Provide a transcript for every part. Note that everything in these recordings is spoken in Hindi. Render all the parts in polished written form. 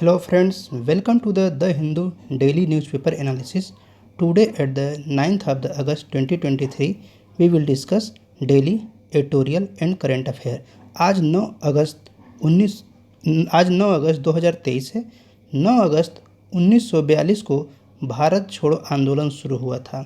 Hello friends, welcome to the Hindu daily newspaper analysis. Today at the 9th of the August 2023, we will discuss daily editorial and current affair. आज 9 अगस्त 2023 है। 9 अगस्त 1942 को भारत छोड़ो आंदोलन शुरू हुआ था।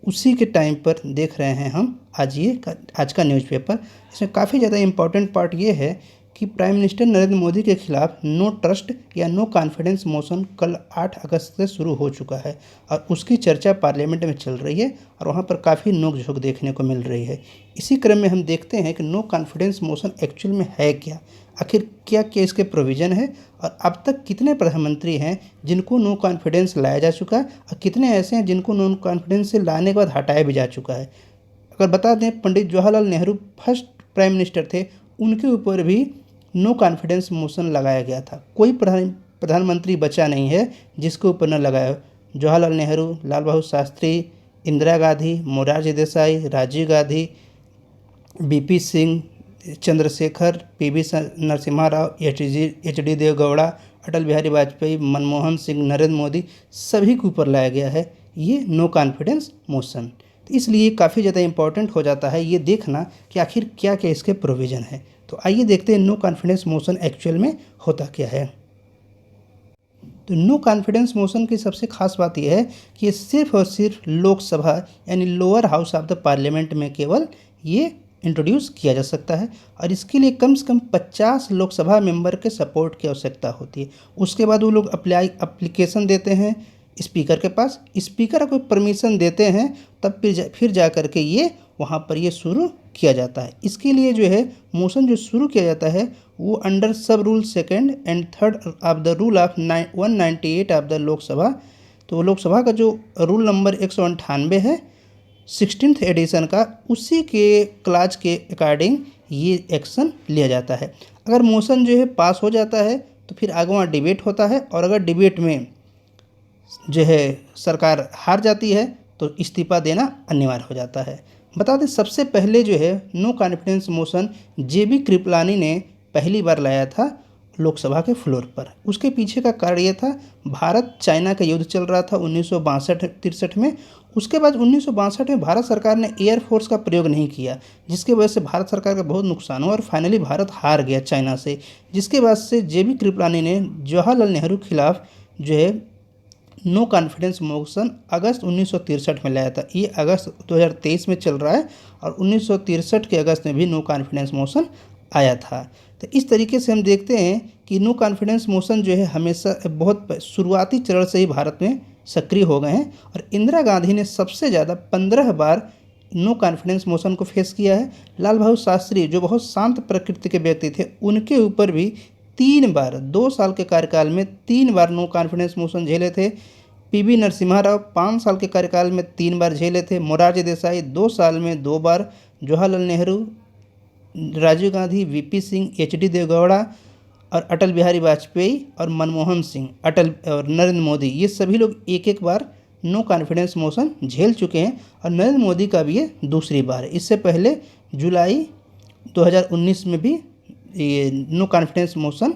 उसी के टाइम पर देख रहे हैं हम आज का न्यूज़पेपर। इसमें काफ़ी ज़्यादा इम्पॉर्टेंट पार्ट ये है कि प्राइम मिनिस्टर नरेंद्र मोदी के खिलाफ नो ट्रस्ट या नो कॉन्फिडेंस मोशन कल 8 अगस्त से शुरू हो चुका है और उसकी चर्चा पार्लियामेंट में चल रही है और वहाँ पर काफ़ी नोकझोंक देखने को मिल रही है। इसी क्रम में हम देखते हैं कि नो कॉन्फिडेंस मोशन एक्चुअल में है क्या, आखिर क्या क्या इसके प्रोविज़न है और अब तक कितने प्रधानमंत्री हैं जिनको नो कॉन्फिडेंस लाया जा चुका है और कितने ऐसे हैं जिनको नो कॉन्फिडेंस से लाने के बाद हटाया भी जा चुका है। अगर बता दें, Pandit Jawaharlal Nehru first prime minister थे, उनके ऊपर भी नो कॉन्फिडेंस मोशन लगाया गया था। कोई प्रधानमंत्री बचा नहीं है जिसके ऊपर न लगाया। Jawaharlal Nehru, Lal Bahadur Shastri, Indira Gandhi, Morarji Desai, Rajiv Gandhi, VP Singh, Chandrashekhar, PV Narasimha Rao, H D Devegowda, Atal Bihari Vajpayee, Manmohan Singh, Narendra Modi, सभी के ऊपर लाया गया है ये नो कॉन्फिडेंस मोशन। तो इसलिए काफ़ी ज़्यादा इम्पॉर्टेंट हो जाता है ये देखना कि आखिर क्या क्या इसके प्रोविज़न है। तो आइए देखते हैं नो कॉन्फिडेंस मोशन एक्चुअल में होता क्या है। तो नो कॉन्फिडेंस मोशन की सबसे खास बात यह है कि ये सिर्फ और सिर्फ लोकसभा यानी lower house of the parliament में केवल ये इंट्रोड्यूस किया जा सकता है और इसके लिए कम से कम 50 लोकसभा मेंबर के सपोर्ट की आवश्यकता होती है। उसके बाद वो लोग अप्लीकेशन देते हैं स्पीकर के पास, स्पीकर को परमिशन देते हैं, तब फिर जा कर के ये वहाँ पर ये शुरू किया जाता है। इसके लिए जो है मोशन जो शुरू किया जाता है वो under sub rule second and third of the rule of 198 of the Lok Sabha. तो लोकसभा का जो रूल नंबर 198 है 16th एडिशन का, उसी के क्लाज के अकॉर्डिंग ये एक्शन लिया जाता है। अगर मोशन जो है पास हो जाता है तो फिर आगे वहाँ डिबेट होता है और अगर डिबेट में जो है सरकार हार जाती है तो इस्तीफा देना अनिवार्य हो जाता है। बता दें, सबसे पहले जो है नो कॉन्फिडेंस मोशन जेबी कृपलानी ने पहली बार लाया था लोकसभा के फ्लोर पर। उसके पीछे का कारण ये था, भारत चाइना का युद्ध चल रहा था 1962-63 में। उसके बाद 1962 में भारत सरकार ने एयरफोर्स का प्रयोग नहीं किया, जिसकी वजह से भारत सरकार का बहुत नुकसान हुआ और फाइनली भारत हार गया चाइना से। जिसके बाद से जेबी कृपलानी ने जवाहरलाल नेहरू खिलाफ जो है नो कॉन्फिडेंस मोशन अगस्त 1963 में लाया था। ये अगस्त 2023 में चल रहा है और 1963 के अगस्त में भी नो कॉन्फिडेंस मोशन आया था। तो इस तरीके से हम देखते हैं कि नो कॉन्फिडेंस मोशन जो है हमेशा बहुत शुरुआती चरण से ही भारत में सक्रिय हो गए हैं और इंदिरा गांधी ने सबसे ज़्यादा 15 बार नो कॉन्फिडेंस मोशन को फेस किया है। लाल बहादुर शास्त्री जो बहुत शांत प्रकृति के व्यक्ति थे, उनके ऊपर भी 3 बार 2 साल के कार्यकाल में 3 बार नो कॉन्फिडेंस मोशन झेले थे। पीवी नरसिम्हा राव 5 साल के कार्यकाल में 3 बार झेले थे। मोरारजी देसाई 2 साल में 2 बार। Jawaharlal Nehru, Rajiv Gandhi, VP Singh, H D. देवगौड़ा और अटल बिहारी वाजपेयी और मनमोहन सिंह, अटल और नरेंद्र मोदी, ये सभी लोग एक एक बार नो कॉन्फिडेंस मोशन झेल चुके हैं और नरेंद्र मोदी का भी ये दूसरी बार है। इससे पहले जुलाई 2019 में भी ये no confidence motion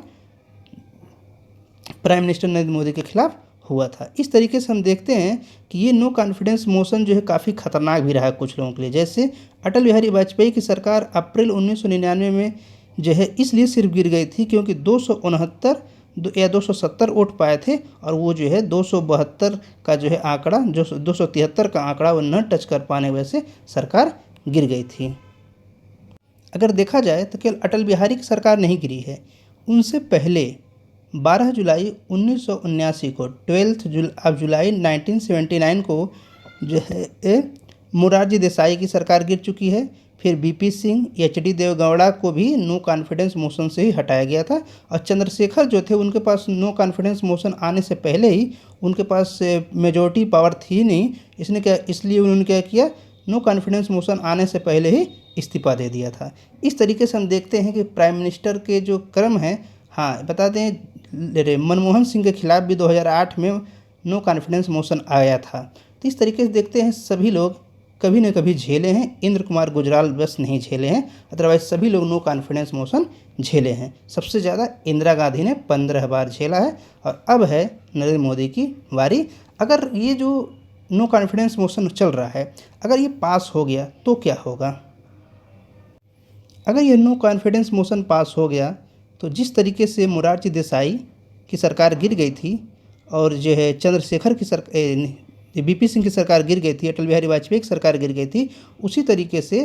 prime minister Narendra Modi के खिलाफ हुआ था। इस तरीके से हम देखते हैं कि ये नो कॉन्फिडेंस मोशन जो है काफ़ी खतरनाक भी रहा कुछ लोगों के लिए। जैसे अटल बिहारी वाजपेयी की सरकार अप्रैल 1999 में जो है इसलिए सिर्फ गिर गई थी क्योंकि 269 या 270 वोट पाए थे और वो जो है 272 का जो है आंकड़ा, जो 273 का आंकड़ा वो न टच कर पाने वजह से सरकार गिर गई थी। अगर देखा जाए तो केवल अटल बिहारी की सरकार नहीं गिरी है, उनसे पहले 12 जुलाई 1979 को 12 जुलाई 1979 को जो है मोरारजी देसाई की सरकार गिर चुकी है। फिर बीपी सिंह, एच.डी. देवगौड़ा को भी नो कॉन्फिडेंस मोशन से ही हटाया गया था और चंद्रशेखर जो थे उनके पास नो कॉन्फिडेंस मोशन आने से पहले ही उनके पास मेजॉरिटी पावर थी नहीं, इसलिए उन्होंने क्या किया, नो कॉन्फिडेंस मोशन आने से पहले ही इस्तीफा दे दिया था। इस तरीके से हम देखते हैं कि प्राइम मिनिस्टर के जो क्रम हैं, हाँ बता दें, मनमोहन सिंह के खिलाफ भी 2008 में नो कॉन्फिडेंस मोशन आया था। तो इस तरीके से देखते हैं सभी लोग कभी न कभी झेले हैं। इंद्र कुमार गुजराल बस नहीं झेले हैं, अदरवाइज सभी लोग नो कॉन्फिडेंस मोशन झेले हैं। सबसे ज़्यादा इंदिरा गांधी ने 15 बार झेला है और अब है नरेंद्र मोदी की बारी। अगर ये जो नो कॉन्फिडेंस मोशन चल रहा है, अगर ये पास हो गया तो क्या होगा? अगर ये नो कॉन्फिडेंस मोशन पास हो गया तो जिस तरीके से मोरारजी देसाई की सरकार गिर गई थी और जो है चंद्रशेखर की बीपी सिंह की सरकार गिर गई थी, अटल बिहारी वाजपेयी की सरकार गिर गई थी, उसी तरीके से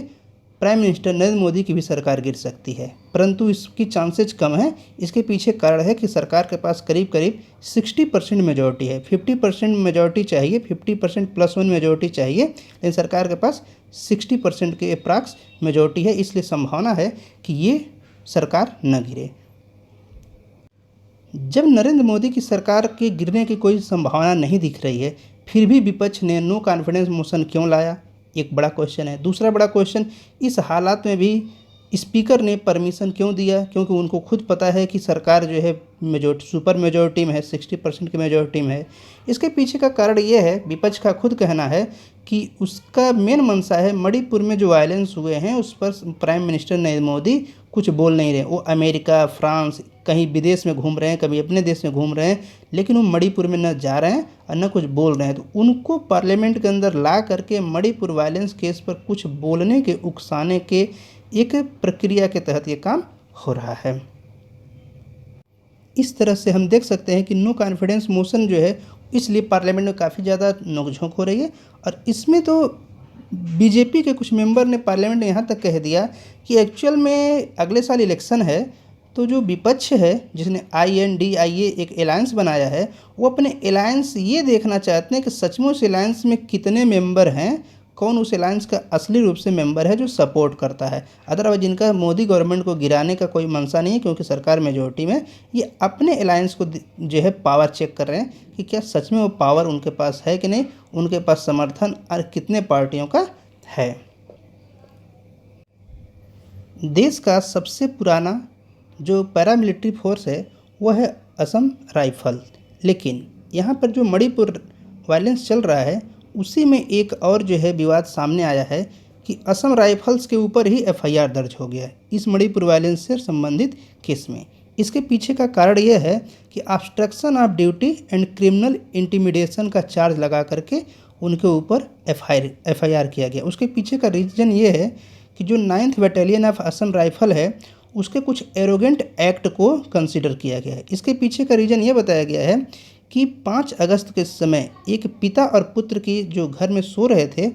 प्राइम मिनिस्टर नरेंद्र मोदी की भी सरकार गिर सकती है। परंतु इसकी चांसेज कम है। इसके पीछे कारण है कि सरकार के पास करीब करीब 60% मेजॉरिटी है। 50% मेजॉरिटी चाहिए, 50% +1 मेजॉरिटी चाहिए, लेकिन सरकार के पास 60% के अप्रॉक्स मेजॉरिटी है। इसलिए संभावना है कि ये सरकार न गिरे। जब नरेंद्र मोदी की सरकार के गिरने की कोई संभावना नहीं दिख रही है, फिर भी विपक्ष ने नो कॉन्फिडेंस मोशन क्यों लाया, एक बड़ा क्वेश्चन है। दूसरा बड़ा क्वेश्चन, इस हालात में भी स्पीकर ने परमिशन क्यों दिया? क्योंकि उनको खुद पता है कि सरकार जो है मेजॉरिटी सुपर मेजॉरिटी में है, 60% की मेजॉरिटी में है। इसके पीछे का कारण ये है, विपक्ष का खुद कहना है कि उसका मेन मंशा है मणिपुर में जो वायलेंस हुए हैं उस पर प्राइम मिनिस्टर नरेंद्र मोदी कुछ बोल नहीं रहे। वो अमेरिका, फ्रांस, कहीं विदेश में घूम रहे हैं, कभी अपने देश में घूम रहे हैं, लेकिन वो मणिपुर में न जा रहे हैं और न कुछ बोल रहे हैं। तो उनको पार्लियामेंट के अंदर ला करके मणिपुर वायलेंस केस पर कुछ बोलने के, उकसाने के एक प्रक्रिया के तहत ये काम हो रहा है। इस तरह से हम देख सकते हैं कि नो कॉन्फिडेंस मोशन जो है, इसलिए पार्लियामेंट में काफ़ी ज़्यादा नोकझोंक हो रही है। और इसमें तो बीजेपी के कुछ मेंबर ने पार्लियामेंट में यहाँ तक कह दिया कि एक्चुअल में अगले साल इलेक्शन है, तो जो विपक्ष है जिसने INDIA एक अलायंस बनाया है, वो अपने अलायंस ये देखना चाहते हैं कि सचमुच अलायंस में कितने मेंबर हैं, कौन उस अलायंस का असली रूप से मेंबर है जो सपोर्ट करता है। अदरवाइज इनका मोदी गवर्नमेंट को गिराने का कोई मंशा नहीं है, क्योंकि सरकार मेजोरिटी में। ये अपने अलायंस को जो है पावर चेक कर रहे हैं कि क्या सच में वो पावर उनके पास है कि नहीं, उनके पास समर्थन और कितने पार्टियों का है। देश का सबसे पुराना जो पैरामिलिट्री फोर्स है वो है असम राइफल। लेकिन यहाँ पर जो मणिपुर वायलेंस चल रहा है, उसी में एक और जो है विवाद सामने आया है कि असम राइफल्स के ऊपर ही FIR दर्ज हो गया है इस मणिपुर वायलेंस से संबंधित केस में। इसके पीछे का कारण यह है कि obstruction of duty and criminal intimidation का चार्ज लगा करके उनके ऊपर FIR किया गया। उसके पीछे का रीज़न ये है कि जो 9th battalion of Assam rifle है, उसके कुछ एरोगेंट एक्ट को कंसिडर किया गया है। इसके पीछे का रीज़न ये बताया गया है कि 5 अगस्त के समय एक पिता और पुत्र की जो घर में सो रहे थे,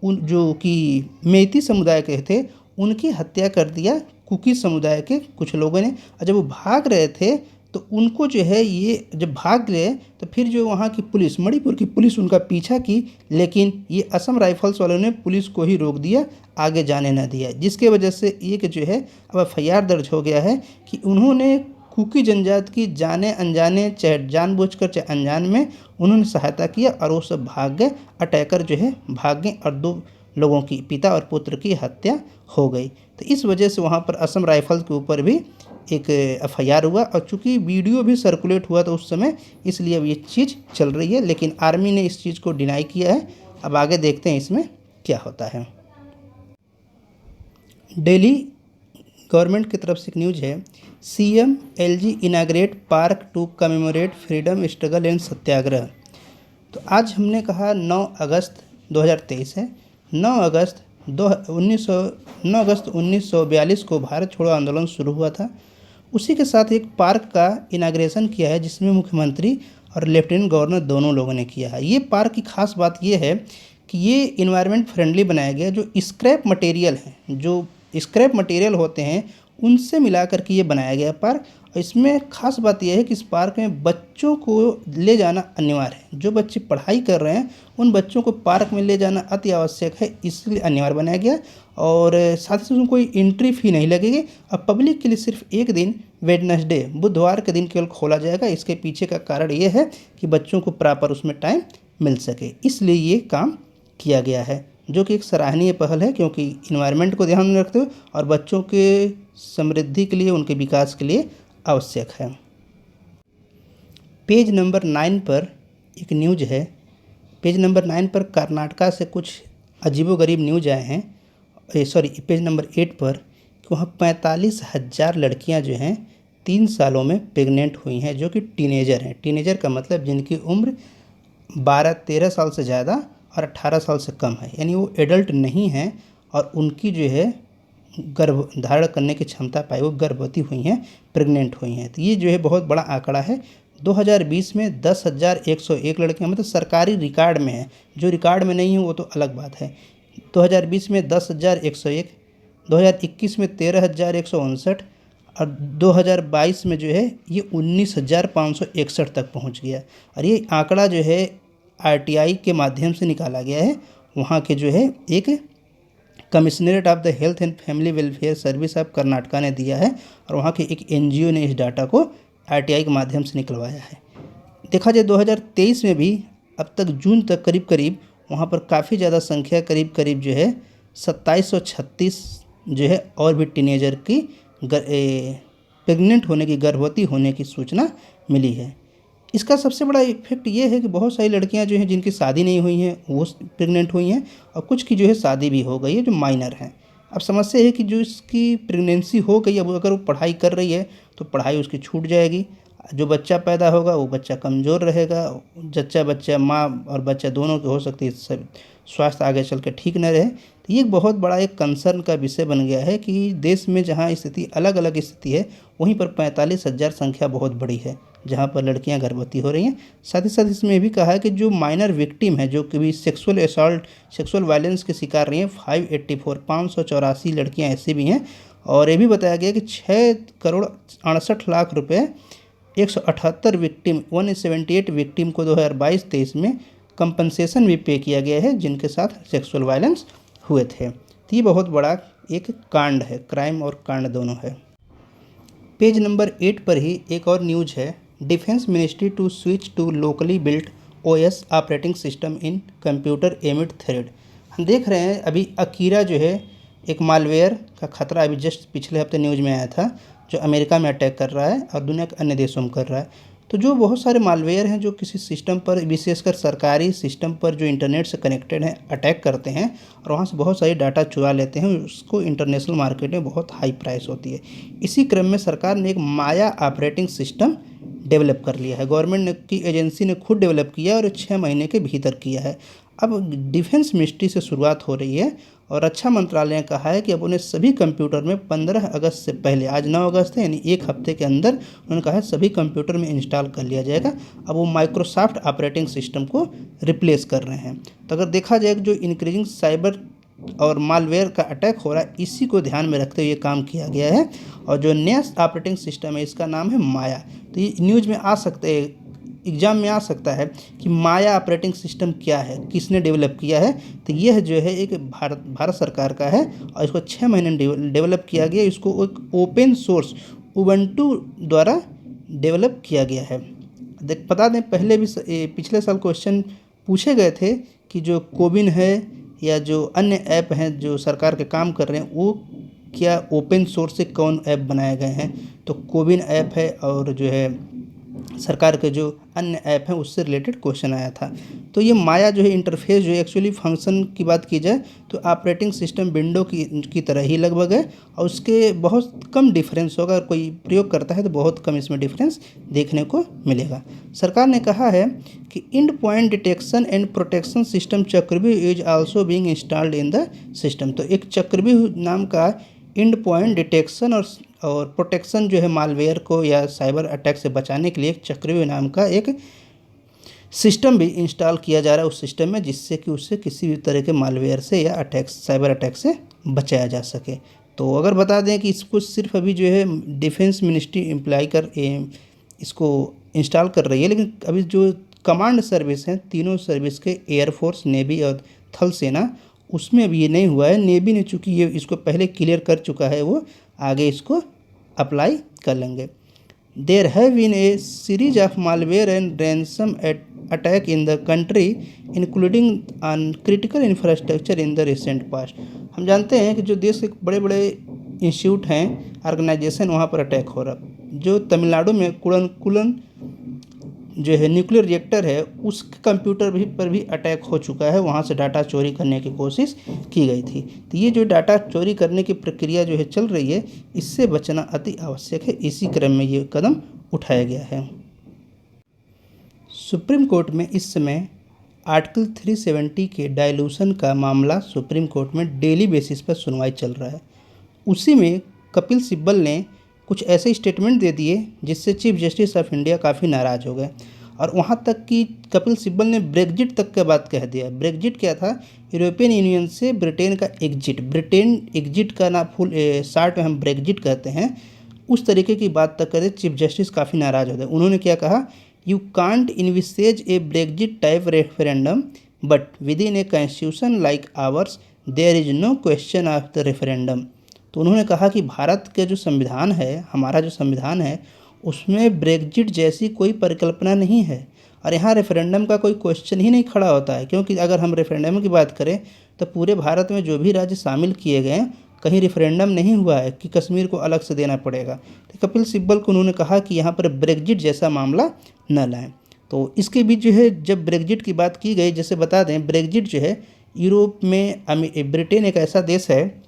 उन जो कि मेइती समुदाय के थे, उनकी हत्या कर दिया कुकी समुदाय के कुछ लोगों ने। और जब वो भाग रहे थे तो उनको जो है, ये जब भाग गए तो फिर जो वहाँ की पुलिस, मणिपुर की पुलिस उनका पीछा की, लेकिन ये असम राइफल्स वालों ने पुलिस को ही रोक दिया, आगे जाने न दिया, जिसके वजह से एक जो है अब FIR दर्ज हो गया है कि उन्होंने कुकी जनजाति की जाने अनजाने, चाहे जानबूझकर चाहे अनजान में, उन्होंने सहायता किया और वो सब भाग गए। अटैकर जो है भाग गए और 2 लोगों की, पिता और पुत्र की हत्या हो गई। तो इस वजह से वहाँ पर असम राइफल्स के ऊपर भी एक FIR हुआ। और चूँकि वीडियो भी सर्कुलेट हुआ था उस समय, इसलिए अब ये चीज़ चल रही है। लेकिन आर्मी ने इस चीज़ को डिनाई किया है। अब आगे देखते हैं इसमें क्या होता है। दिल्ली गवर्नमेंट की तरफ से एक न्यूज़ है, CM LG inaugurate park to commemorate freedom struggle and satyagraha. तो आज हमने कहा 9 अगस्त 2023 है। 9 अगस्त 1942 को भारत छोड़ो आंदोलन शुरू हुआ था। उसी के साथ एक पार्क का इनाग्रेशन किया है, जिसमें मुख्यमंत्री और लेफ्टिनेंट गवर्नर दोनों लोगों ने किया है। ये पार्क की खास बात ये है कि ये इन्वायरमेंट फ्रेंडली बनाया गया। जो स्क्रैप मटेरियल है, जो स्क्रैप मटेरियल होते हैं, उनसे मिला करके ये बनाया गया पार्क। और इसमें खास बात यह है कि इस पार्क में बच्चों को ले जाना अनिवार्य है। जो बच्चे पढ़ाई कर रहे हैं उन बच्चों को पार्क में ले जाना अति आवश्यक है, इसलिए अनिवार्य बनाया गया। और साथ ही साथ उसमें कोई एंट्री फ़ी नहीं लगेगी। अब पब्लिक के लिए सिर्फ एक दिन, वेडनेसडे, बुधवार के दिन केवल खोला जाएगा। इसके पीछे का कारण ये है कि बच्चों को प्रॉपर उसमें टाइम मिल सके, इसलिए ये काम किया गया है, जो कि एक सराहनीय पहल है, क्योंकि इन्वायरमेंट को ध्यान में रखते हुए और बच्चों के समृद्धि के लिए, उनके विकास के लिए आवश्यक है। पेज नंबर 9 पर एक न्यूज है। पेज नंबर 9 पर कर्नाटका से कुछ अजीबोगरीब न्यूज आए हैं, सॉरी पेज नंबर 8 पर, कि वहाँ 45,000 लड़कियाँ जो हैं 3 सालों में प्रेग्नेंट हुई हैं, जो कि टीनेजर हैं। टीनेजर का मतलब जिनकी उम्र 12-13 साल से ज़्यादा और 18 साल से कम है, यानी वो एडल्ट नहीं हैं और उनकी जो है गर्भ धारण करने की क्षमता पाई, वो गर्भवती हुई हैं, प्रेग्नेंट हुई हैं। तो ये जो है बहुत बड़ा आंकड़ा है। 2020 में 10,101 लड़कियां, मतलब सरकारी रिकॉर्ड में है, जो रिकॉर्ड में नहीं है वो तो अलग बात है। 2020 में 10,101, 2021 में 13,159 और 2022 में जो है ये 19,561 तक पहुंच गया। और ये आंकड़ा जो है आरटीआई के माध्यम से निकाला गया है, वहाँ के जो है एक commissionerate of the health and family welfare service of Karnataka ने दिया है, और वहाँ के एक एनजीओ ने इस डाटा को आरटीआई के माध्यम से निकलवाया है। देखा जाए 2023 में भी अब तक जून तक करीब करीब वहाँ पर काफ़ी ज़्यादा संख्या, करीब करीब जो है 2736 जो है और भी टीनेजर की प्रेग्नेंट होने की, गर्भवती होने की सूचना मिली है। इसका सबसे बड़ा इफेक्ट ये है कि बहुत सारी लड़कियां जो हैं जिनकी शादी नहीं हुई हैं वो प्रेग्नेंट हुई हैं, और कुछ की जो है शादी भी हो गई है जो माइनर हैं। अब समस्या है कि जो इसकी प्रेगनेंसी हो गई, अब अगर वो पढ़ाई कर रही है तो पढ़ाई उसकी छूट जाएगी, जो बच्चा पैदा होगा वो बच्चा कमज़ोर रहेगा, जच्चा बच्चा माँ और बच्चा दोनों की हो सकती है सब स्वास्थ्य आगे चल के ठीक न रहे। तो ये एक बहुत बड़ा एक कंसर्न का विषय बन गया है कि देश में जहाँ स्थिति अलग अलग स्थिति है, वहीं पर 45,000 संख्या बहुत बड़ी है जहाँ पर लड़कियां गर्भवती हो रही हैं। साथ ही साथ इसमें भी कहा है कि जो माइनर विक्टिम है, जो कभी सेक्सुअल असॉल्ट, सेक्सुअल वायलेंस के शिकार रही हैं, 584 लड़कियां ऐसी भी हैं। और ये भी बताया गया कि 6,68,00,000 रुपये 178 विक्टिम 178 विक्टिम को 2022-23 में कंपनसेशन भी पे किया गया है जिनके साथ सेक्सुअल वायलेंस हुए थे। तो ये बहुत बड़ा एक कांड है, क्राइम और कांड दोनों है। पेज नंबर 8 पर ही एक और न्यूज है, defence ministry to switch to locally built OS operating system in computer amid threat. हम देख रहे हैं अभी अकीरा जो है एक मालवेयर का खतरा अभी जस्ट पिछले हफ्ते न्यूज में आया था, जो अमेरिका में अटैक कर रहा है और दुनिया के अन्य देशों में कर रहा है। तो जो बहुत सारे मालवेयर हैं जो किसी सिस्टम पर, विशेषकर सरकारी सिस्टम पर जो इंटरनेट से कनेक्टेड हैं, अटैक करते हैं और वहाँ से बहुत सारी डाटा चुरा लेते हैं, उसको इंटरनेशनल मार्केट में बहुत हाई प्राइस होती है। इसी क्रम में सरकार ने एक माया ऑपरेटिंग सिस्टम डेवलप कर लिया है, गवर्नमेंट की एजेंसी ने खुद डेवलप किया और 6 महीने के भीतर किया है। अब डिफेंस मिनिस्ट्री से शुरुआत हो रही है और रक्षा मंत्रालय ने कहा है कि अब उन्हें सभी कंप्यूटर में 15 अगस्त से पहले, आज 9 अगस्त है यानी एक हफ्ते के अंदर, उन्होंने कहा है सभी कंप्यूटर में इंस्टॉल कर लिया जाएगा। अब वो माइक्रोसॉफ्ट ऑपरेटिंग सिस्टम को रिप्लेस कर रहे हैं। तो अगर देखा जाए जो इंक्रीजिंग साइबर और मालवेयर का अटैक हो रहा है, इसी को ध्यान में रखते हुए काम किया गया है। और जो नया ऑपरेटिंग सिस्टम है इसका नाम है माया। तो ये न्यूज़ में आ सकते हैं, एग्जाम में आ सकता है कि माया ऑपरेटिंग सिस्टम क्या है, किसने डेवलप किया है। तो यह जो है एक भारत सरकार का है और इसको 6 महीने डेवलप किया गया। इसको एक ओपन सोर्स उबंटू द्वारा डेवलप किया गया है। बता दें, पहले भी पिछले साल क्वेश्चन पूछे गए थे कि जो कोविन है या जो अन्य ऐप हैं जो सरकार के काम कर रहे हैं, वो क्या ओपन सोर्स से कौन ऐप बनाए गए हैं। तो कोविन ऐप है और जो है सरकार के जो अन्य ऐप हैं उससे रिलेटेड क्वेश्चन आया था। तो ये माया जो है इंटरफेस जो है, एक्चुअली फंक्शन की बात की जाए तो ऑपरेटिंग सिस्टम विंडो की तरह ही लगभग है और उसके बहुत कम डिफरेंस होगा। अगर कोई प्रयोग करता है तो बहुत कम इसमें डिफरेंस देखने को मिलेगा। सरकार ने कहा है कि end point detection and protection system Chakravyuh is also being installed in the system. तो एक चक्रव्यूह नाम का एंड पॉइंट डिटेक्शन और प्रोटेक्शन जो है मालवेयर को या साइबर अटैक से बचाने के लिए एक चक्रव्यूह नाम का एक सिस्टम भी इंस्टॉल किया जा रहा है उस सिस्टम में, जिससे कि उससे किसी भी तरह के मालवेयर से या अटैक, साइबर अटैक से बचाया जा सके। तो अगर बता दें कि इसको सिर्फ अभी जो है डिफेंस मिनिस्ट्री इसको इंस्टॉल कर रही है, लेकिन अभी जो कमांड सर्विस हैं, तीनों सर्विस के एयरफोर्स, नेवी और थल सेना, उसमें अभी ये नहीं हुआ है। नेवी ने चूँकि ये इसको पहले क्लियर कर चुका है, वो आगे इसको अप्लाई कर लेंगे। There have been a series of malware and ransom attack in the country including on critical infrastructure in the recent past. हम जानते हैं कि जो देश के बड़े बड़े इंस्टीट्यूट हैं, ऑर्गेनाइजेशन, वहाँ पर अटैक हो रहा। जो तमिलनाडु में कुड़नकुलन जो है न्यूक्लियर रिएक्टर है उसके कंप्यूटर भी पर भी अटैक हो चुका है, वहाँ से डाटा चोरी करने की कोशिश की गई थी। तो ये जो डाटा चोरी करने की प्रक्रिया जो है चल रही है, इससे बचना अति आवश्यक है। इसी क्रम में ये कदम उठाया गया है। सुप्रीम कोर्ट में इस समय आर्टिकल 370 के डायलूशन का मामला सुप्रीम कोर्ट में डेली बेसिस पर सुनवाई चल रहा है। उसी में कपिल सिब्बल ने कुछ ऐसे स्टेटमेंट दे दिए जिससे चीफ जस्टिस ऑफ इंडिया काफ़ी नाराज़ हो गए, और वहाँ तक कि कपिल सिब्बल ने ब्रेग्जिट तक का बात कह दिया। ब्रेग्जिट क्या था? यूरोपियन यूनियन से ब्रिटेन का एग्जिट। ब्रिटेन एग्जिट का ना फुल शार्ट में हम ब्रेग्जिट कहते हैं। उस तरीके की बात तक करे, चीफ जस्टिस काफ़ी नाराज़ हो गए। उन्होंने क्या कहा? You can't envisage a Brexit type referendum but within a constitution like ours there is no question of the referendum. तो उन्होंने कहा कि भारत के जो संविधान है, हमारा जो संविधान है, उसमें ब्रेग्जिट जैसी कोई परिकल्पना नहीं है, और यहाँ रेफरेंडम का कोई क्वेश्चन ही नहीं खड़ा होता है। क्योंकि अगर हम रेफरेंडम की बात करें तो पूरे भारत में जो भी राज्य शामिल किए गए हैं, कहीं रेफरेंडम नहीं हुआ है कि कश्मीर को अलग से देना पड़ेगा। तो कपिल सिब्बल को उन्होंने कहा कि यहाँ पर ब्रेग्जिट जैसा मामला न लाएं। तो इसके बीच जो है जब ब्रेग्जिट की बात की गई, जैसे बता दें ब्रेग्जिट जो है यूरोप में ब्रिटेन एक ऐसा देश है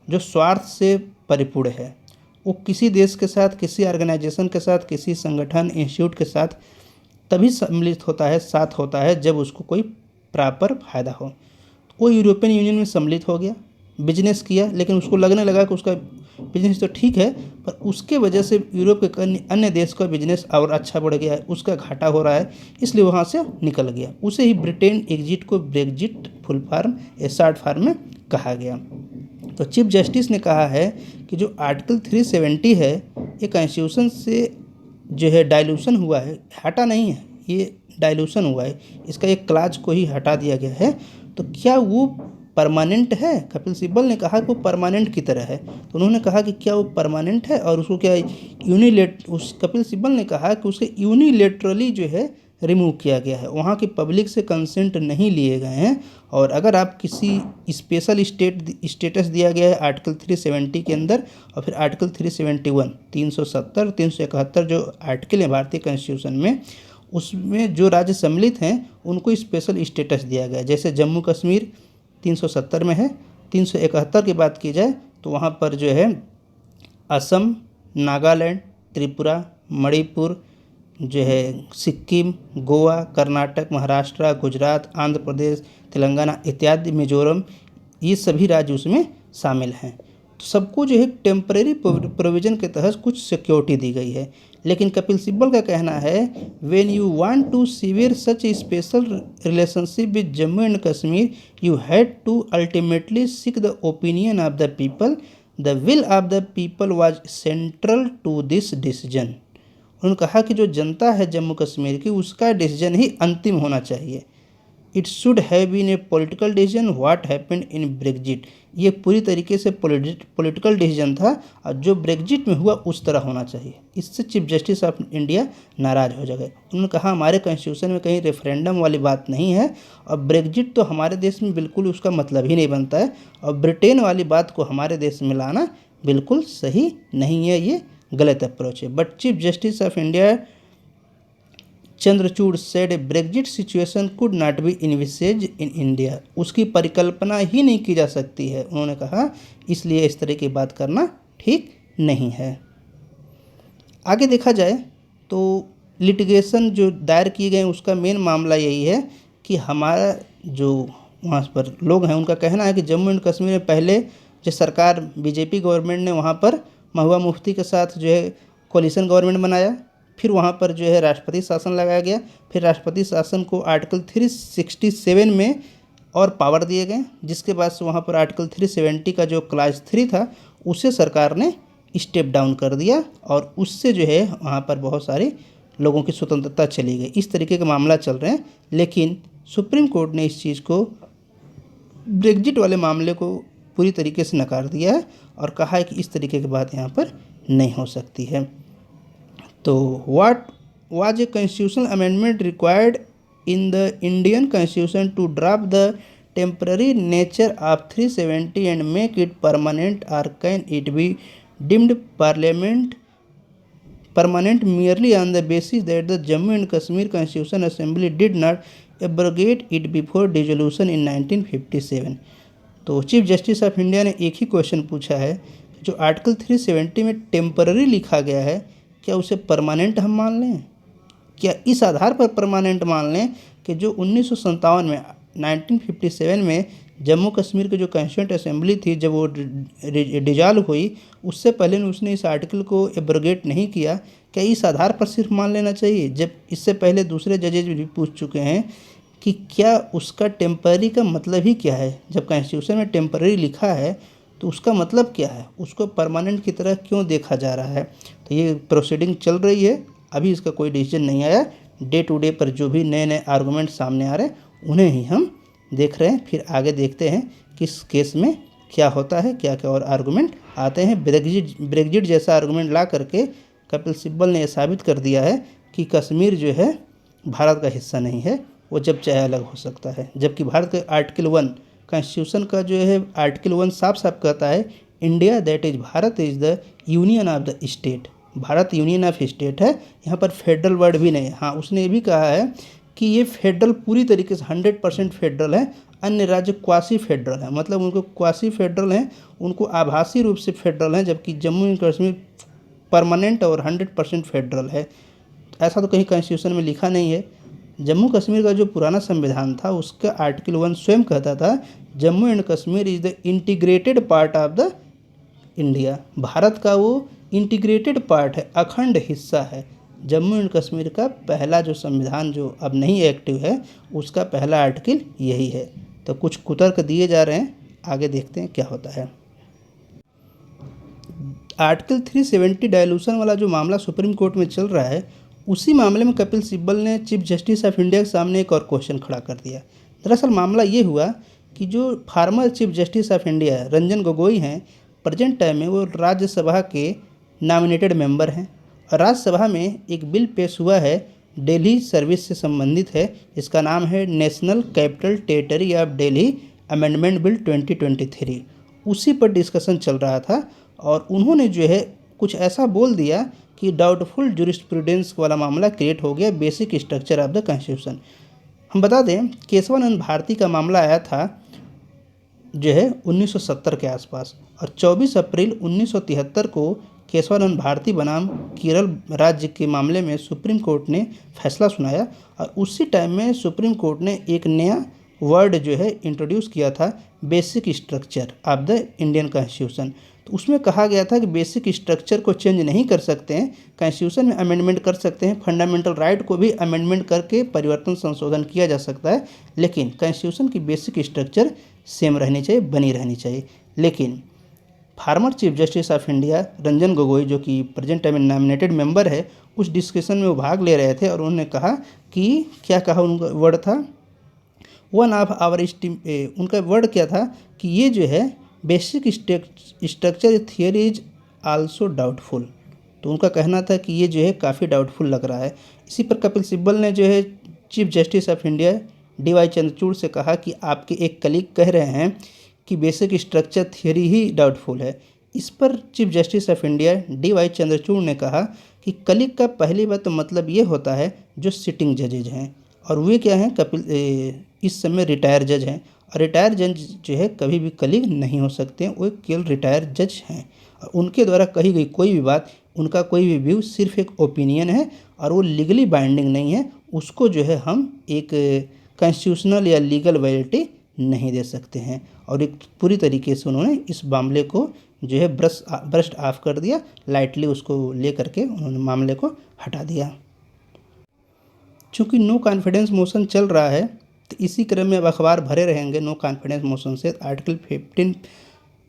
जो स्वार्थ से परिपूर्ण है। वो किसी देश के साथ, किसी ऑर्गेनाइजेशन के साथ, किसी संगठन इंस्टीट्यूट के साथ तभी सम्मिलित होता है, साथ होता है जब उसको कोई प्रॉपर फायदा हो। वो यूरोपियन यूनियन में सम्मिलित हो गया, बिजनेस किया, लेकिन उसको लगने लगा कि उसका बिजनेस तो ठीक है, पर उसके वजह से यूरोप के अन्य देश का बिजनेस और अच्छा बढ़ गया है, उसका घाटा हो रहा है, इसलिए वहाँ से निकल गया। उसे ही ब्रिटेन एग्जिट को ब्रेग्जिट फुल फॉर्म या शॉर्ट फॉर्म में कहा गया। तो चीफ जस्टिस ने कहा है कि जो आर्टिकल 370 है ये कॉन्स्टिट्यूशन से जो है डाइल्यूशन हुआ है, हटा नहीं है, ये डाइल्यूशन हुआ है, इसका एक क्लाज को ही हटा दिया गया है। तो क्या वो परमानेंट है? कपिल सिब्बल ने कहा कि वो परमानेंट की तरह है। तो उन्होंने कहा कि क्या वो परमानेंट है, और उसको क्या कपिल सिब्बल ने कहा कि उसे यूनिलेटरली जो है रिमूव किया गया है, वहाँ की पब्लिक से कंसेंट नहीं लिए गए हैं। और अगर आप किसी स्पेशल स्टेटस दिया गया है आर्टिकल 370 के अंदर, और फिर आर्टिकल 371, 370, 371 जो आर्टिकल है भारतीय कॉन्स्टिट्यूशन में, उसमें जो राज्य सम्मिलित हैं उनको स्पेशल स्टेटस दिया गया है। जैसे जम्मू कश्मीर 370 में है। 371 की बात की जाए तो वहाँ पर जो है असम, नागालैंड, त्रिपुरा, मणिपुर, जो है सिक्किम, गोवा, कर्नाटक, महाराष्ट्र, गुजरात, आंध्र प्रदेश, तेलंगाना इत्यादि, मिजोरम, ये सभी राज्य उसमें शामिल हैं। तो सबको जो है टेम्परेरी प्रोविज़न के तहत कुछ सिक्योरिटी दी गई है। लेकिन कपिल सिब्बल का कहना है when you want to sever such a special relationship with Jammu and Kashmir you had to ultimately seek the opinion of the people, the will of the people was central to this decision. उन्होंने कहा कि जो जनता है जम्मू कश्मीर की, उसका डिसीजन ही अंतिम होना चाहिए। It should have been a political decision what happened in Brexit. ये पूरी तरीके से पॉलिटिकल डिसीजन था, और जो ब्रेग्जिट में हुआ उस तरह होना चाहिए। इससे चीफ जस्टिस ऑफ इंडिया नाराज हो गए। उन्होंने कहा हमारे कॉन्स्टिट्यूशन में कहीं रेफरेंडम वाली बात नहीं है, और ब्रेग्जिट तो हमारे देश में बिल्कुल उसका मतलब ही नहीं बनता है, और ब्रिटेन वाली बात को हमारे देश में लाना बिल्कुल सही नहीं है, ये गलत अप्रोच है। But chief justice of India Chandrachud said a Brexit situation could not be envisaged in India. उसकी परिकल्पना ही नहीं की जा सकती है, उन्होंने कहा, इसलिए इस तरह की बात करना ठीक नहीं है। आगे देखा जाए तो लिटिगेशन जो दायर किए गए उसका मेन मामला यही है कि हमारा जो वहाँ पर लोग हैं उनका कहना है कि जम्मू एंड कश्मीर में पहले जो सरकार बीजेपी गवर्नमेंट ने वहाँ पर महबूबा मुफ्ती के साथ जो है कोलिशन गवर्नमेंट बनाया, फिर वहाँ पर जो है राष्ट्रपति शासन लगाया गया, फिर राष्ट्रपति शासन को आर्टिकल 367 में और पावर दिए गए, जिसके बाद से वहाँ पर आर्टिकल 370 का जो क्लास 3 था उसे सरकार ने स्टेप डाउन कर दिया, और उससे जो है वहाँ पर बहुत सारे लोगों की स्वतंत्रता चली गई। इस तरीके के मामला चल रहे हैं, लेकिन सुप्रीम कोर्ट ने इस चीज़ को, ब्रेग्जिट वाले मामले को पूरी तरीके से नकार दिया है और कहा है कि इस तरीके की बात यहाँ पर नहीं हो सकती है। तो what was a constitutional amendment required in the Indian constitution to drop the temporary nature of 370 and make it permanent, और can it be deemed parliament permanent merely on the basis that the Jammu and Kashmir Constitution Assembly did not abrogate it before dissolution in 1957। तो चीफ जस्टिस ऑफ इंडिया ने एक ही क्वेश्चन पूछा है, जो आर्टिकल 370 में टेम्पररी लिखा गया है क्या उसे परमानेंट हम मान लें? क्या इस आधार पर परमानेंट मान लें कि जो 1957 में 1957 में जम्मू कश्मीर की जो कॉन्स्टिट्यूंट असेंबली थी, जब वो डिजॉल्व हुई, उससे पहले उसने इस आर्टिकल को एब्रोगेट नहीं किया, क्या इस आधार पर सिर्फ मान लेना चाहिए? जब इससे पहले दूसरे जजेज भी पूछ चुके हैं कि क्या उसका टेम्पररी का मतलब ही क्या है। जब कॉन्स्टिट्यूशन में टेम्पररी लिखा है तो उसका मतलब क्या है, उसको परमानेंट की तरह क्यों देखा जा रहा है। तो ये प्रोसीडिंग चल रही है, अभी इसका कोई डिसीजन नहीं आया। डे टू डे पर जो भी नए नए आर्गूमेंट सामने आ रहे हैं उन्हें ही हम देख रहे हैं। फिर आगे देखते हैं किस केस में क्या होता है, क्या क्या और आर्गूमेंट आते हैं। ब्रेग्जिट जैसा आर्गूमेंट ला करके कपिल सिब्बल ने यह साबित कर दिया है कि कश्मीर जो है भारत का हिस्सा नहीं है, वो जब चाहे अलग हो सकता है। जबकि भारत के आर्टिकल 1 कॉन्स्टिट्यूशन का जो है आर्टिकल 1 साफ साफ कहता है India that is Bharat is the union of the state. Bharat union of state है, यहाँ पर फेडरल वर्ड भी नहीं है। हाँ, उसने ये भी कहा है कि ये फेडरल पूरी तरीके से 100% फेडरल है, अन्य राज्य क्वासी फेडरल है, मतलब उनको क्वासी फेडरल हैं, उनको आभासी रूप से फेडरल हैं, जबकि जम्मू एंड कश्मीर परमानेंट और 100% फेडरल है। ऐसा तो कहीं कॉन्स्टिट्यूशन में लिखा नहीं है। जम्मू कश्मीर का जो पुराना संविधान था उसका आर्टिकल 1 स्वयं कहता था Jammu and Kashmir is the integrated part of the India. Bharat का वो इंटीग्रेटेड पार्ट है, अखंड हिस्सा है। जम्मू एंड कश्मीर का पहला जो संविधान जो अब नहीं एक्टिव है, उसका पहला आर्टिकल यही है। तो कुछ कुतर्क दिए जा रहे हैं, आगे देखते हैं क्या होता है। आर्टिकल 370 डायलूशन वाला जो मामला सुप्रीम कोर्ट में चल रहा है, उसी मामले में कपिल सिब्बल ने चीफ जस्टिस ऑफ इंडिया के सामने एक और क्वेश्चन खड़ा कर दिया। दरअसल मामला ये हुआ कि जो farmer chief justice of India Ranjan Gogoi हैं, प्रेजेंट टाइम में वो राज्यसभा के नॉमिनेटेड मेंबर हैं, और राज्यसभा में एक बिल पेश हुआ है दिल्ली सर्विस से संबंधित है। इसका नाम है national capital territory of Delhi amendment bill 2023। उसी पर डिस्कशन चल रहा था और उन्होंने जो है कुछ ऐसा बोल दिया कि डाउटफुल जुरिस्प्रूडेंस वाला मामला क्रिएट हो गया basic structure of the constitution. हम बता दें केशवानंद भारती का मामला आया था जो है 1970 के आसपास, और 24 अप्रैल 1973 को केशवानंद भारती बनाम केरल राज्य के मामले में सुप्रीम कोर्ट ने फैसला सुनाया। और उसी टाइम में सुप्रीम कोर्ट ने एक नया वर्ड जो है इंट्रोड्यूस किया था, basic structure of the Indian constitution. तो उसमें कहा गया था कि बेसिक स्ट्रक्चर को चेंज नहीं कर सकते हैं, कॉन्स्टिट्यूशन में अमेंडमेंट कर सकते हैं, फंडामेंटल राइट को भी अमेंडमेंट करके परिवर्तन संशोधन किया जा सकता है, लेकिन कॉन्स्टिट्यूशन की बेसिक स्ट्रक्चर सेम रहनी चाहिए, बनी रहनी चाहिए। लेकिन farmer chief justice of India Ranjan Gogoi, जो कि प्रेजेंट टाइम में नॉमिनेटेड मेंबर है, उस डिस्कशन में वो भाग ले रहे थे और उन्होंने कहा कि क्या कहा, उनका वर्ड था वन ऑफ आवर उनका वर्ड क्या था कि ये जो है basic structure theory is also doubtful. तो उनका कहना था कि ये जो है काफ़ी डाउटफुल लग रहा है। इसी पर कपिल सिब्बल ने जो है chief justice of India DY Chandrachud से कहा कि आपके एक कलीग कह रहे हैं कि बेसिक स्ट्रक्चर थियरी ही डाउटफुल है। इस पर chief justice of India DY Chandrachud ने कहा कि कलीग का पहली बात तो मतलब ये होता है जो सिटिंग जजेज हैं, और वे क्या हैं, इस समय रिटायर जज हैं, और रिटायर जज जो है कभी भी कलीग नहीं हो सकते हैं, वो केवल रिटायर जज हैं। और उनके द्वारा कही गई कोई भी बात, उनका कोई भी व्यू सिर्फ एक ओपिनियन है और वो लीगली बाइंडिंग नहीं है, उसको जो है हम एक कॉन्स्टिट्यूशनल या लीगल वैलिडिटी नहीं दे सकते हैं। और एक पूरी तरीके से उन्होंने इस मामले को जो है ब्रस्ट ऑफ कर दिया, लाइटली उसको ले करके उन्होंने मामले को हटा दिया। चूँकि नो कॉन्फिडेंस मोशन चल रहा है, तो इसी क्रम में अब अखबार भरे रहेंगे नो कॉन्फिडेंस मोशन से। आर्टिकल 15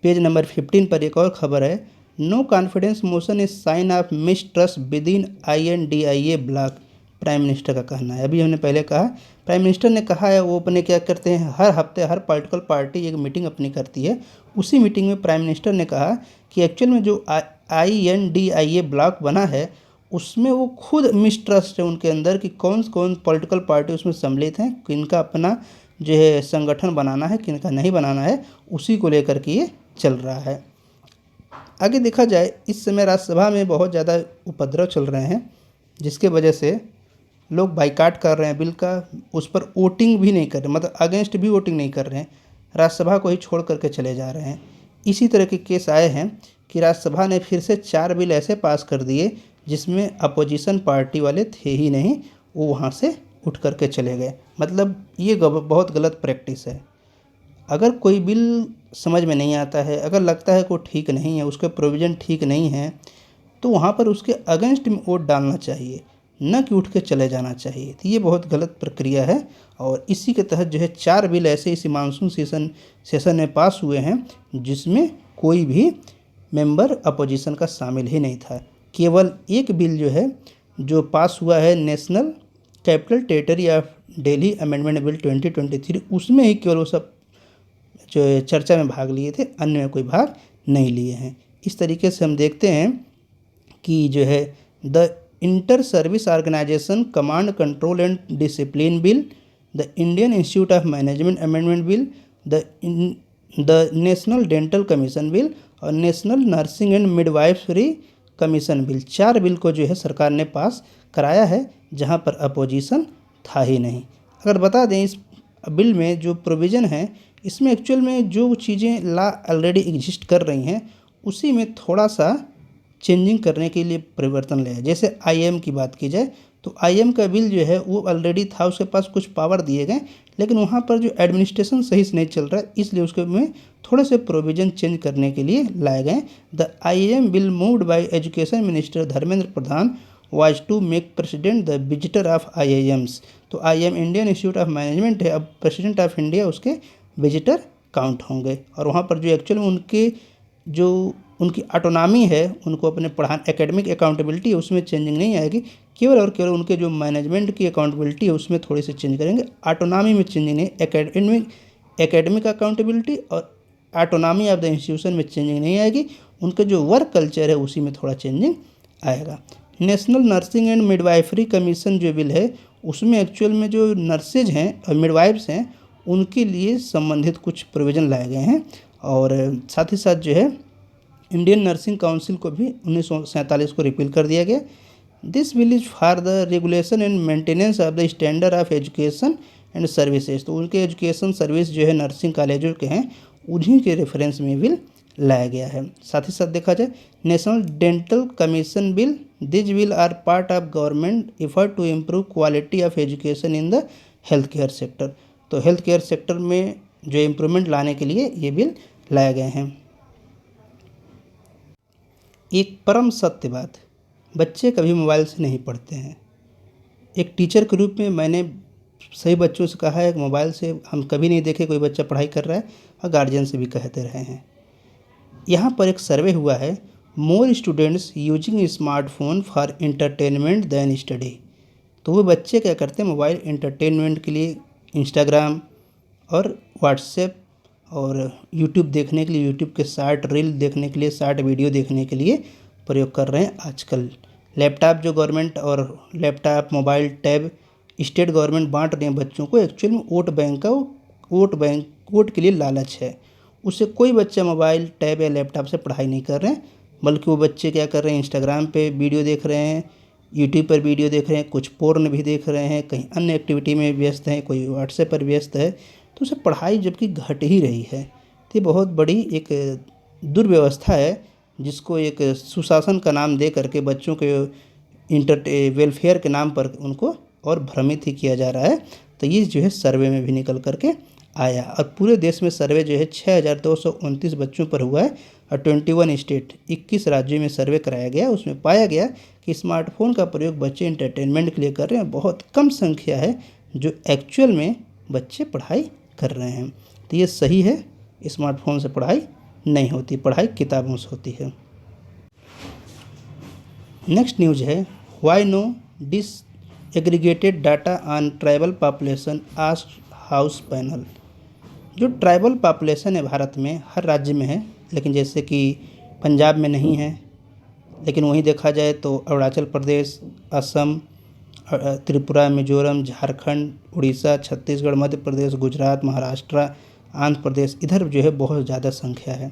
पेज नंबर 15 पर एक और खबर है, no confidence motion is sign of mistrust within INDIA block, prime minister का कहना है। अभी हमने पहले कहा प्राइम मिनिस्टर ने कहा है, वो अपने क्या करते हैं, हर हफ्ते हर पॉलिटिकल पार्टी एक मीटिंग अपनी करती है। उसी मीटिंग में प्राइम मिनिस्टर ने कहा कि एक्चुअल में जो INDIA ब्लॉक बना है उसमें वो खुद मिसट्रस्ट है उनके अंदर कि कौन कौन पॉलिटिकल पार्टी उसमें सम्मिलित हैं, किनका अपना जो है संगठन बनाना है, किनका नहीं बनाना है, उसी को लेकर के ये चल रहा है। आगे देखा जाए, इस समय राज्यसभा में बहुत ज़्यादा उपद्रव चल रहे हैं, जिसके वजह से लोग बाइकाट कर रहे हैं बिल का, उस पर वोटिंग भी नहीं कर रहे, मतलब अगेंस्ट भी वोटिंग नहीं कर रहे हैं, राज्यसभा को ही छोड़ करके चले जा रहे हैं। इसी तरह के केस आए हैं कि राज्यसभा ने फिर से 4 बिल ऐसे पास कर दिए जिसमें अपोजिशन पार्टी वाले थे ही नहीं, वो वहाँ से उठ करके चले गए। मतलब ये बहुत गलत प्रैक्टिस है। अगर कोई बिल समझ में नहीं आता है, अगर लगता है कि वो ठीक नहीं है, उसके प्रोविज़न ठीक नहीं है, तो वहाँ पर उसके अगेंस्ट में वोट डालना चाहिए, न कि उठ के चले जाना चाहिए। तो ये बहुत गलत प्रक्रिया है और इसी के तहत जो है 4 बिल ऐसे इसी मानसून सेशन में पास हुए हैं जिसमें कोई भी मेंबर अपोजिशन का शामिल ही नहीं था। केवल एक बिल जो है जो पास हुआ है, national capital territory of Delhi amendment bill 2023, उसमें ही केवल वो सब जो चर्चा में भाग लिए थे, अन्य में कोई भाग नहीं लिए हैं। इस तरीके से हम देखते हैं कि जो है the inter service organisation command control and discipline bill, the Indian institute of management amendment bill, the national dental commission bill और national nursing and midwifery commission bill, 4 bill को जो है सरकार ने पास कराया है जहां पर अपोजिशन था ही नहीं। अगर बता दें, इस बिल में जो प्रोविज़न है, इसमें एक्चुअल में जो चीज़ें लॉ ऑलरेडी एग्जिस्ट कर रही हैं उसी में थोड़ा सा चेंजिंग करने के लिए परिवर्तन लाया। जैसे आईएम की बात की जाए तो आईएम का बिल जो है वो ऑलरेडी था, उसके पास कुछ पावर दिए गए, लेकिन वहाँ पर जो एडमिनिस्ट्रेशन सही से नहीं चल रहा है, इसलिए उसके में थोड़े से प्रोविज़न चेंज करने के लिए लाए गए। The IIM bill moved by education minister Dharmendra Pradhan was to make president the visitor of IIMs. तो IIM Indian institute of management है, अब प्रेसिडेंट ऑफ इंडिया उसके विजिटर काउंट होंगे और वहाँ पर जो एक्चुअल में उनकी ऑटोनॉमी है, उनको अपने एकेडमिक अकाउंटेबिलिटी है, उसमें चेंजिंग नहीं आएगी। केवल और केवल उनके जो मैनेजमेंट की अकाउंटेबिलिटी है उसमें थोड़ी सी चेंज करेंगे, ऑटोनॉमी में चेंजिंग नहीं। एकेडमिक अकाउंटेबिलिटी और ऑटोनॉमी ऑफ द इंस्टीट्यूशन में चेंजिंग नहीं आएगी, उनके जो वर्क कल्चर है उसी में थोड़ा चेंजिंग आएगा। National nursing and midwifery commission जो बिल है, उसमें एक्चुअल में जो नर्सेज हैं और मिडवाइफ्स हैं उनके लिए संबंधित कुछ प्रोविज़न लाए गए हैं और साथ ही साथ जो है इंडियन नर्सिंग काउंसिल को भी 1947 को रिपील कर दिया गया। This bill is for the regulation and maintenance of the standard of education and services. तो उनके एजुकेशन सर्विस जो है नर्सिंग कॉलेजों के हैं, उन्हीं के रेफरेंस में बिल लाया गया है। साथ ही साथ देखा जाए national dental commission bill, this bill are part of government effort to improve quality of education in the health care sector. तो हेल्थ केयर सेक्टर में जो इम्प्रूवमेंट लाने के लिए ये बिल लाए गए हैं। एक परम सत्य बात, बच्चे कभी मोबाइल से नहीं पढ़ते हैं। एक टीचर के रूप में मैंने सही बच्चों से कहा है कि मोबाइल से हम कभी नहीं देखे कोई बच्चा पढ़ाई कर रहा है, और गार्जियन से भी कहते रहे हैं। यहाँ पर एक सर्वे हुआ है, more students using smartphone for entertainment than study. तो वो बच्चे क्या करते हैं, मोबाइल इंटरटेनमेंट के लिए इंस्टाग्राम और व्हाट्सएप और यूट्यूब देखने के लिए, यूट्यूब के शॉर्ट रील देखने के लिए, शॉर्ट वीडियो देखने के लिए प्रयोग कर रहे हैं। आजकल लैपटॉप जो गवर्नमेंट और laptop, mobile, tab state government बांट रहे हैं बच्चों को, एक्चुअल में वोट के लिए लालच है। उससे कोई बच्चा मोबाइल, टैब या लैपटॉप से पढ़ाई नहीं कर रहे हैं, बल्कि वो बच्चे क्या कर रहे हैं, इंस्टाग्राम पे वीडियो देख रहे हैं, यूट्यूब पर वीडियो देख रहे हैं, कुछ पोर्न भी देख रहे हैं, कहीं अन्य एक्टिविटी में व्यस्त हैं, कोई व्हाट्सएप पर व्यस्त है। तो उसे पढ़ाई जबकि घट ही रही है। तो ये बहुत बड़ी एक दुर्व्यवस्था है, जिसको एक सुशासन का नाम दे करके बच्चों के वेलफेयर के नाम पर उनको और भ्रमित ही किया जा रहा है। तो ये जो है सर्वे में भी निकल करके आया और पूरे देश में सर्वे जो है 6229 बच्चों पर हुआ है और 21 स्टेट 21 राज्यों में सर्वे कराया गया। उसमें पाया गया कि स्मार्टफोन का प्रयोग बच्चे एंटरटेनमेंट के लिए कर रहे हैं, बहुत कम संख्या है जो एक्चुअल में बच्चे पढ़ाई कर रहे हैं। तो ये सही है, स्मार्टफोन से पढ़ाई नहीं होती, पढ़ाई किताबों से होती है। नेक्स्ट न्यूज़ है, why no disaggregated data on tribal population asked house panel. जो ट्राइबल पॉपुलेशन है भारत में हर राज्य में है, लेकिन जैसे कि पंजाब में नहीं है, लेकिन वहीं देखा जाए तो अरुणाचल प्रदेश, असम, त्रिपुरा, मिजोरम, झारखंड, उड़ीसा, छत्तीसगढ़, मध्य प्रदेश, गुजरात, महाराष्ट्र, आंध्र प्रदेश, इधर जो है बहुत ज़्यादा संख्या है।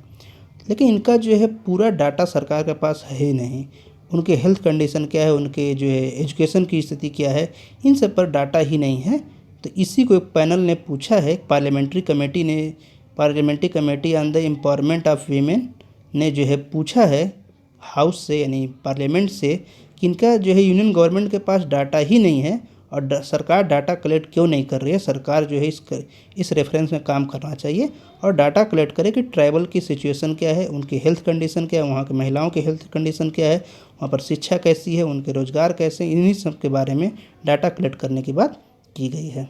लेकिन इनका जो है पूरा डाटा सरकार के पास है नहीं। उनके हेल्थ कंडीशन क्या है, उनके जो है एजुकेशन की स्थिति क्या है, इन सब पर डाटा ही नहीं है। तो इसी को एक पैनल ने पूछा है, parliamentary committee on the empowerment of women ने जो है पूछा है हाउस से यानी पार्लियामेंट से कि इनका जो है यूनियन गवर्नमेंट के पास डाटा ही नहीं है और सरकार डाटा कलेक्ट क्यों नहीं कर रही है। सरकार जो है इस रेफरेंस में काम करना चाहिए और डाटा कलेक्ट करे कि ट्राइबल की सिचुएशन क्या है, उनकी हेल्थ कंडीशन क्या है, वहाँ के महिलाओं की हेल्थ कंडीशन क्या है, वहाँ पर शिक्षा कैसी है, उनके रोज़गार कैसे, इन्हीं सब के बारे में डाटा कलेक्ट करने की बात की गई है।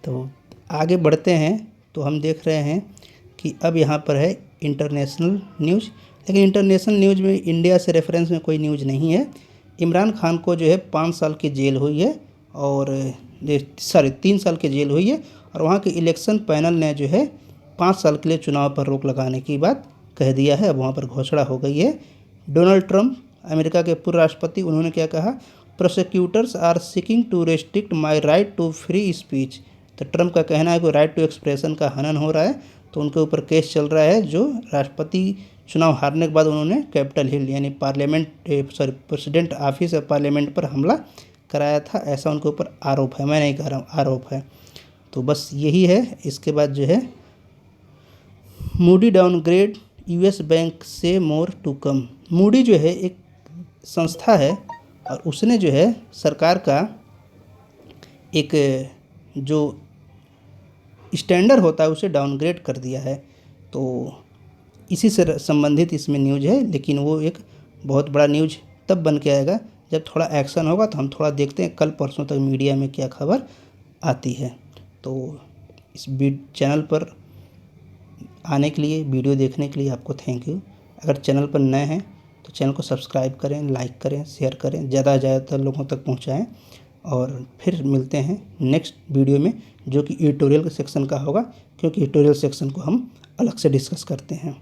तो आगे बढ़ते हैं तो हम देख रहे हैं कि अब यहाँ पर है इंटरनेशनल न्यूज़, लेकिन इंटरनेशनल न्यूज़ में इंडिया से रेफरेंस में कोई न्यूज़ नहीं है। इमरान खान को जो है 5 साल की जेल हुई है और 3 साल की जेल हुई है और वहाँ के इलेक्शन पैनल ने जो है 5 साल के लिए चुनाव पर रोक लगाने की बात कह दिया है। अब वहाँ पर घोषणा हो गई है। डोनाल्ड ट्रंप अमेरिका के पूर्व राष्ट्रपति, उन्होंने क्या कहा, prosecutors are seeking to restrict my right to free speech. तो ट्रंप का कहना है कि राइट टू एक्सप्रेशन का हनन हो रहा है, तो उनके ऊपर केस चल रहा है जो राष्ट्रपति चुनाव हारने के बाद उन्होंने कैपिटल हिल यानी प्रेसिडेंट ऑफिस ऑफ पार्लियामेंट पर हमला कराया था, ऐसा उनके ऊपर आरोप है। मैं नहीं कह रहा हूँ, आरोप है। तो बस यही है। इसके बाद जो है मूडी डाउनग्रेड यूएस बैंक से मोर टू कम। मूडी जो है एक संस्था है और उसने जो है सरकार का एक जो स्टैंडर्ड होता है उसे डाउनग्रेड कर दिया है। तो इसी से संबंधित इसमें न्यूज़ है, लेकिन वो एक बहुत बड़ा न्यूज़ तब बन के आएगा जब थोड़ा एक्शन होगा। तो हम थोड़ा देखते हैं कल परसों तक मीडिया में क्या खबर आती है। तो इस चैनल पर आने के लिए, वीडियो देखने के लिए आपको थैंक यू। अगर चैनल पर नए हैं तो चैनल को सब्सक्राइब करें, लाइक करें, शेयर करें, ज़्यादातर लोगों तक पहुंचाएं। और फिर मिलते हैं नेक्स्ट वीडियो में जो कि एडिटोरियल सेक्शन का होगा, क्योंकि एडिटोरियल सेक्शन को हम अलग से डिस्कस करते हैं।